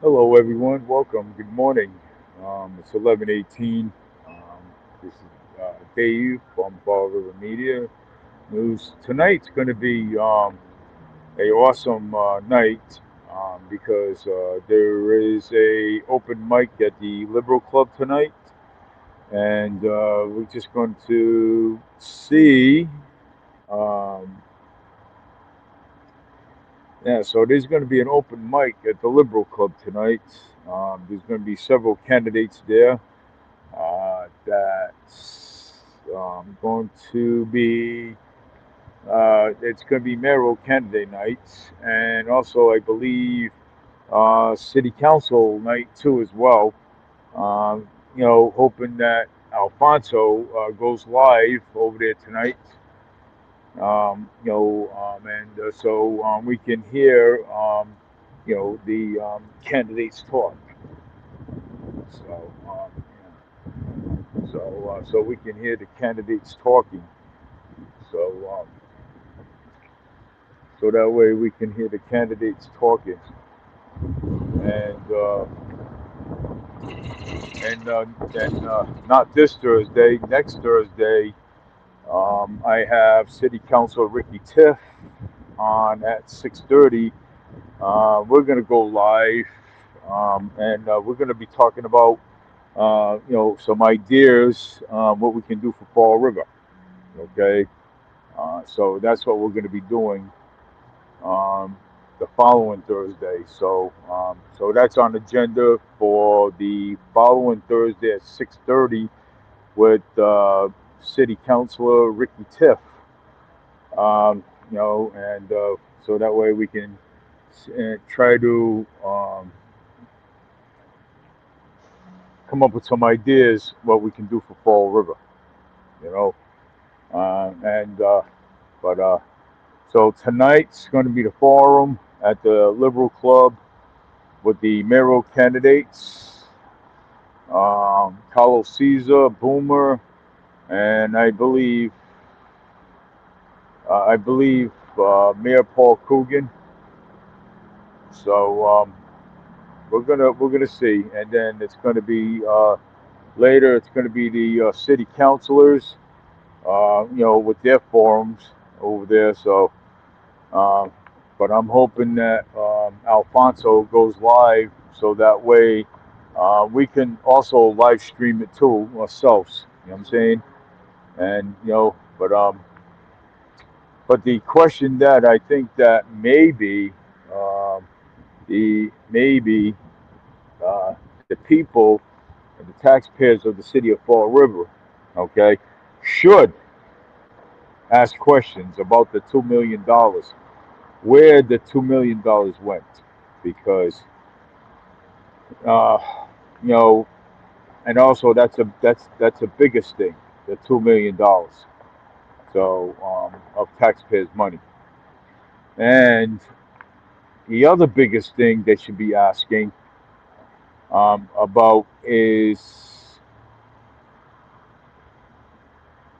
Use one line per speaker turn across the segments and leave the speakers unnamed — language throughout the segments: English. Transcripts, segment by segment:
Hello, everyone. Welcome. Good morning. It's 11:18. This is Dave from Fall River Media News. Tonight's going to be a awesome night because there is a open mic at the Liberal Club tonight, and we're just going to see. Um, yeah, so there's going to be an open mic at the Liberal Club tonight. There's going to be several candidates there. That's going to be it's going to be mayoral candidate nights, and also I believe city council night too as well. Hoping that Alfonso goes live over there tonight. And so we can hear the candidates talk. So so we can hear the candidates talking. So so that way we can hear the candidates talking. And not this Thursday, next Thursday, I have City Council Ricky Tiff on at 6:30. We're gonna go live, and we're gonna be talking about some ideas what we can do for Fall River. Okay, so that's what we're gonna be doing um, the following Thursday. So that's on the agenda for the following Thursday at 6:30 with City Councilor Ricky Tiff. And so that way we can try to come up with some ideas what we can do for Fall River. You know, and but So tonight's going to be the forum at the Liberal Club with the mayoral candidates, Carlos Caesar, Boomer, and I believe Mayor Paul Coogan. So we're gonna see, and then it's going to be later. It's going to be the city councilors, with their forums over there. So, um, but I'm hoping that Alfonso goes live, so that way we can also live stream it too ourselves. You know what I'm saying? And but the question that I think that maybe maybe the people and the taxpayers of the city of Fall River, okay, should ask questions about the $2 million, where the $2 million went, because uh, you know, and also that's the biggest thing, the $2 million, so of taxpayers' money, and the other biggest thing they should be asking about is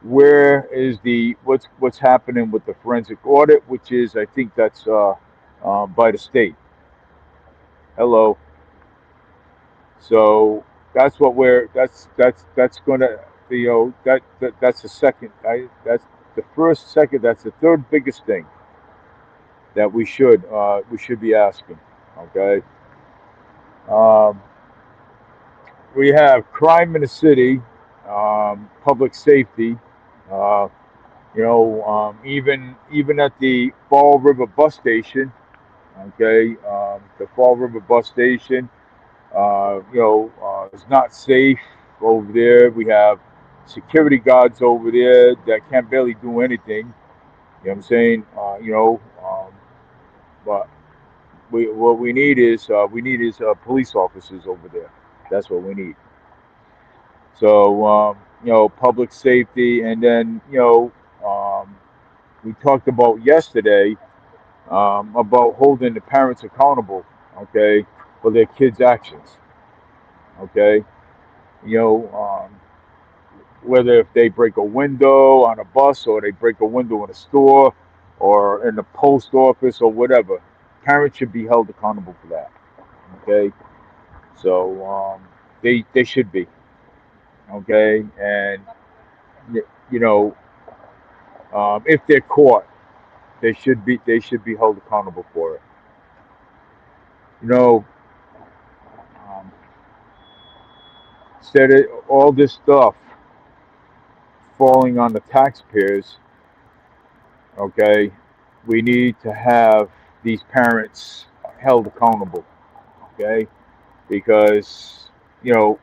where is the what's happening with the forensic audit, which is I think that's by the state. Hello. So that's what we're that's gonna that's the second. That's the first, second. That's the third biggest thing that we should be asking. Okay. Um, we have crime in the city, public safety. Uh, even at the Fall River bus station. Okay, the Fall River bus station. It's not safe over there. We have security guards over there that can't barely do anything. You know what I'm saying? But what we need is police officers over there. That's what we need. So public safety, and then we talked about yesterday about holding the parents accountable, okay, for their kids' actions, okay. You know, whether if they break a window on a bus or they break a window in a store or in the post office or whatever, parents should be held accountable for that, okay. So they should be okay, and you know if they're caught, they should be held accountable for it. You know, um, instead of all this stuff falling on the taxpayers, okay, we need to have these parents held accountable, okay, because you know,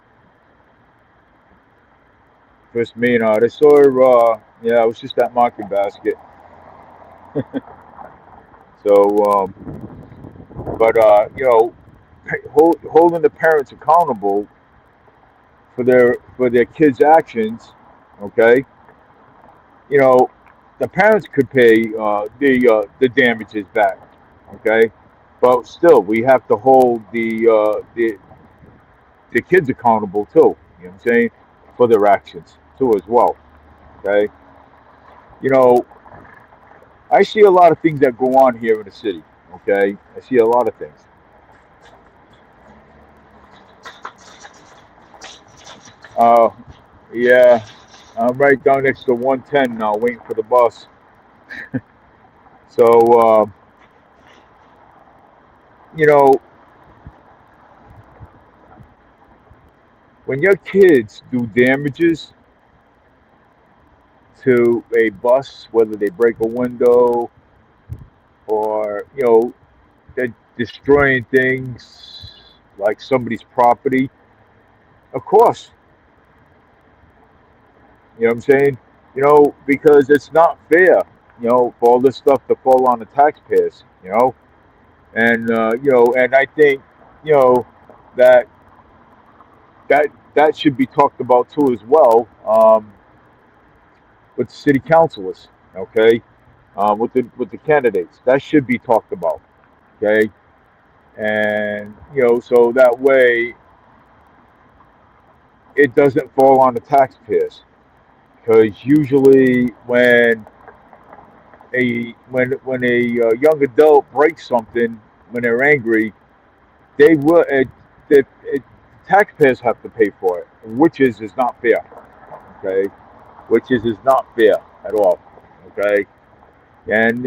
first me and I saw yeah, I was just at Market Basket, so but holding the parents accountable for their kids' actions, okay, you know, the parents could pay the damages back, okay, but still we have to hold the kids accountable too. You know what I'm saying, for their actions too as well. Okay, you know, I see a lot of things that go on here in the city. Okay, I see a lot of things. Uh, yeah, I'm right down next to 110 now, waiting for the bus. So, you know, when your kids do damages to a bus, whether they break a window or, they're destroying things like somebody's property, of course, you know what I'm saying? Because it's not fair, for all this stuff to fall on the taxpayers, and I think, you know, that that should be talked about too as well, with the city councilors, okay, with the candidates. That should be talked about, okay, and so that way it doesn't fall on the taxpayers. Because usually when a young adult breaks something when they're angry, they will taxpayers have to pay for it, which is not fair. Okay, which is not fair at all. Okay, and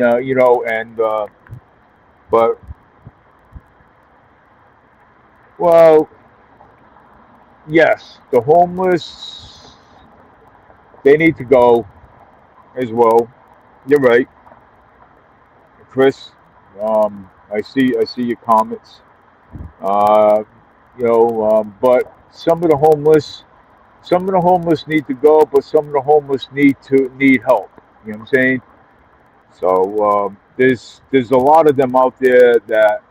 but well, yes, the homeless, they need to go as well. You're right, Chris. I see your comments. Uh, but some of the homeless need to go, but some of the homeless need help. You know what I'm saying? So there's a lot of them out there that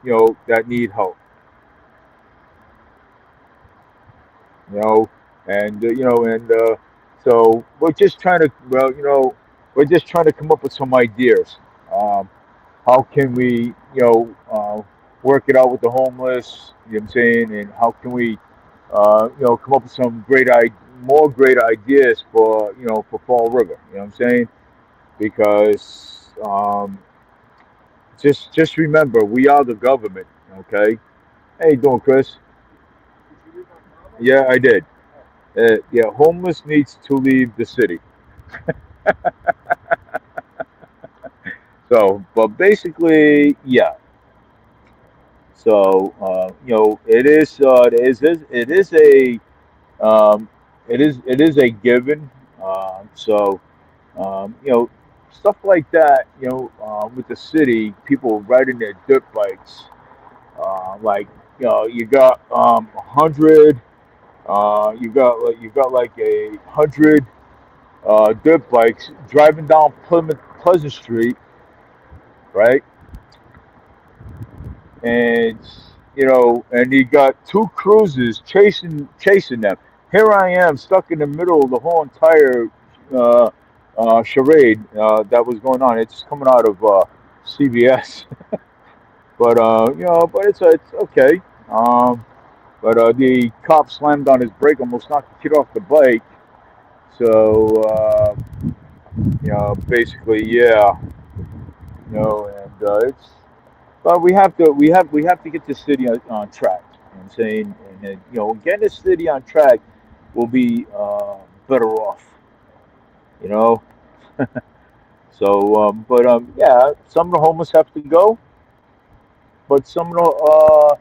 need help. You know, and so we're just trying to come up with some ideas. Um, how can we work it out with the homeless? You know what I'm saying? And how can we come up with some more great ideas for Fall River. You know what I'm saying? Because just remember, we are the government. Okay. How you doing, Chris? Yeah, I did. Yeah, homeless needs to leave the city. So, but basically, yeah. So, it is a it is a given. So stuff like that. With the city, people riding their dirt bikes. Like you got 100. You got like 100 dirt bikes driving down Plymouth Pleasant Street, right? And and you got two cruisers chasing them. Here I am stuck in the middle of the whole entire uh, charade that was going on. It's coming out of CBS, but it's okay. But the cop slammed on his brake, almost knocked the kid off the bike. So basically, yeah, and it's. But we have to get the city on track. know what I'm saying? And then, getting the city on track will be better off, you know. But yeah, some of the homeless have to go, but some of the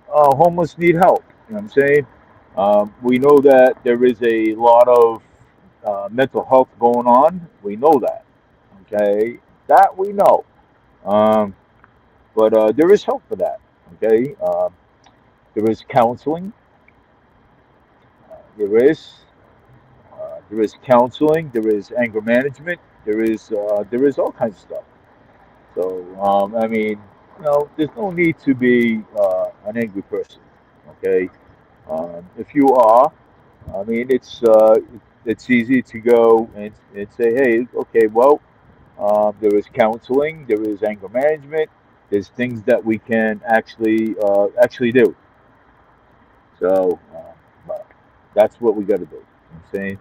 homeless need help. You know what I'm saying? We know that there is a lot of mental health going on. We know that. Okay, that we know. Um, but there is help for that. Okay, there is counseling. There is there is counseling. There is anger management. There is all kinds of stuff. So I mean, there's no need to be an angry person. Okay, if you are, I mean, it's easy to go and say, hey, okay, well, there is counseling, there is anger management, there's things that we can actually do. So, but that's what we got to do. You know what I'm saying,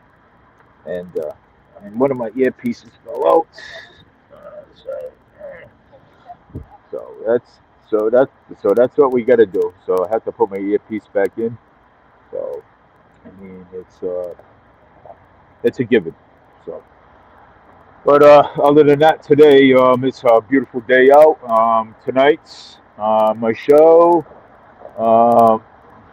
and one of my earpieces fell out. So that's what we got to do. So I have to put my earpiece back in. So I mean, it's a given. So. But other than that, today it's a beautiful day out. Tonight's my show. Um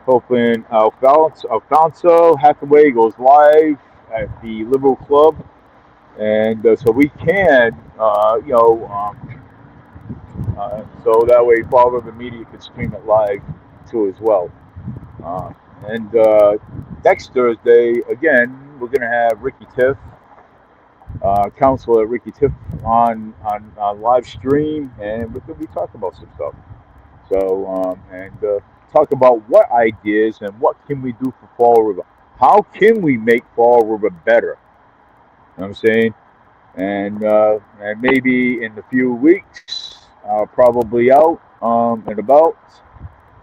Hoping Alfonso Hathaway goes live at the Liberal Club, and so we can, so that way all of the media can stream it live too as well. Uh, and next Thursday, again, we're gonna have Ricky Tiff, Counselor Ricky Tiff, on live stream, and we're gonna be talking about some stuff. So and talk about what ideas and what can we do for Fall River. How can we make Fall River better? You know what I'm saying? And maybe in a few weeks, probably out and about.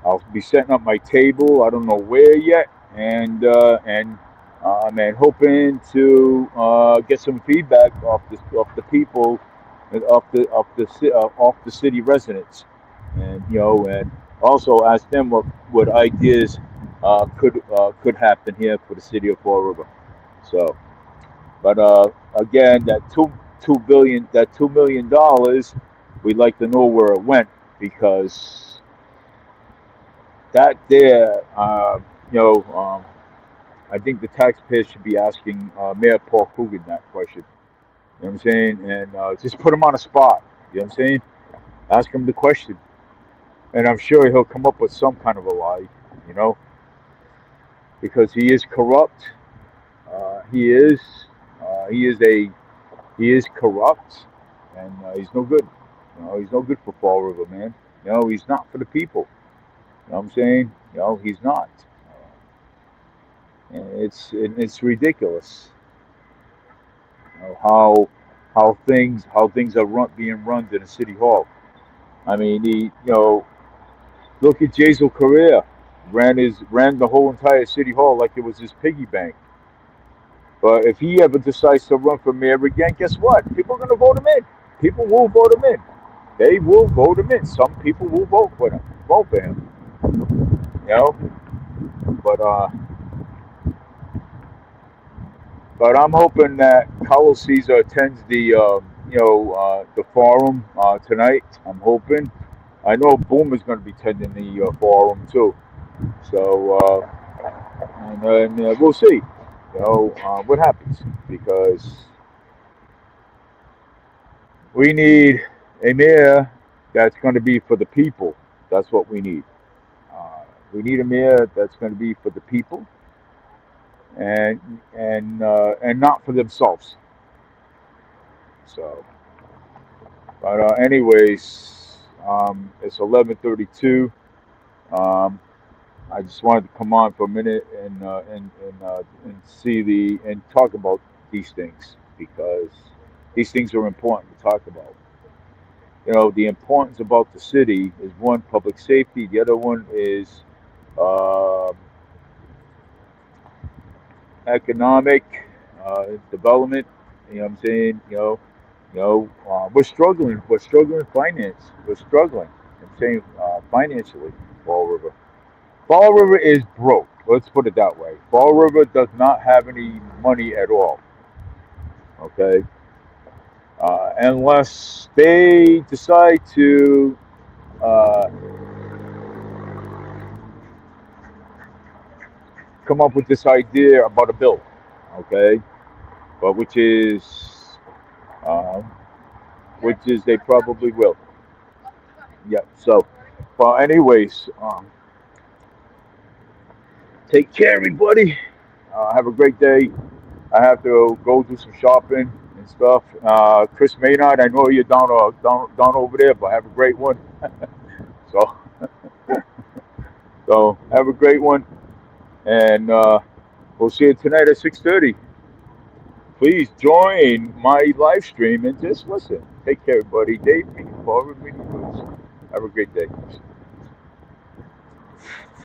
I'll be setting up my table. I don't know where yet, and hoping to get some feedback off the people, and off the city residents, and also ask them what ideas could happen here for the city of Fall River. So, but again, that $2 million, we'd like to know where it went, because that there, I think the taxpayers should be asking Mayor Paul Coogan that question. You know what I'm saying? And just put him on a spot. You know what I'm saying? Ask him the question, and I'm sure he'll come up with some kind of a lie. You know, because he is corrupt. He is. He is a. He is corrupt, and he's no good. He's no good for Fall River, man. He's not for the people. You know what I'm saying? He's not. And it's ridiculous. How things are being run in the city hall. I mean, look at Jazel Correa, ran the whole entire city hall like it was his piggy bank. But if he ever decides to run for mayor again, guess what? People are going to vote him in. People will vote him in. They will vote him in. Some people will vote for him. You know, but but I'm hoping that Carlos Caesar attends the forum tonight. I'm hoping. I know Boom is going to be attending the forum too. So and we'll see. What happens, because we need a mayor that's going to be for the people. That's what we need. We need a mayor that's going to be for the people, and not for themselves. So, but anyways, it's 11:32. Um, I just wanted to come on for a minute and see and talk about these things, because these things are important to talk about. The importance about the city is, one, public safety. The other one is uh, economic development. You know what I'm saying? We're struggling. We're struggling finance. We're struggling. I'm saying financially, Fall River. Fall River is broke. Let's put it that way. Fall River does not have any money at all. Okay, unless they decide to uh, come up with this idea about a bill. Okay, but um, which is they probably will. Yeah. So, well, anyways, take care, everybody. Have a great day. I have to go do some shopping and stuff. Chris Maynard, I know you're down over there, but have a great one. So, so have a great one, and we'll see you tonight at 6:30. Please join my live stream and just listen. Take care, everybody. Dave, forward me. Have a great day.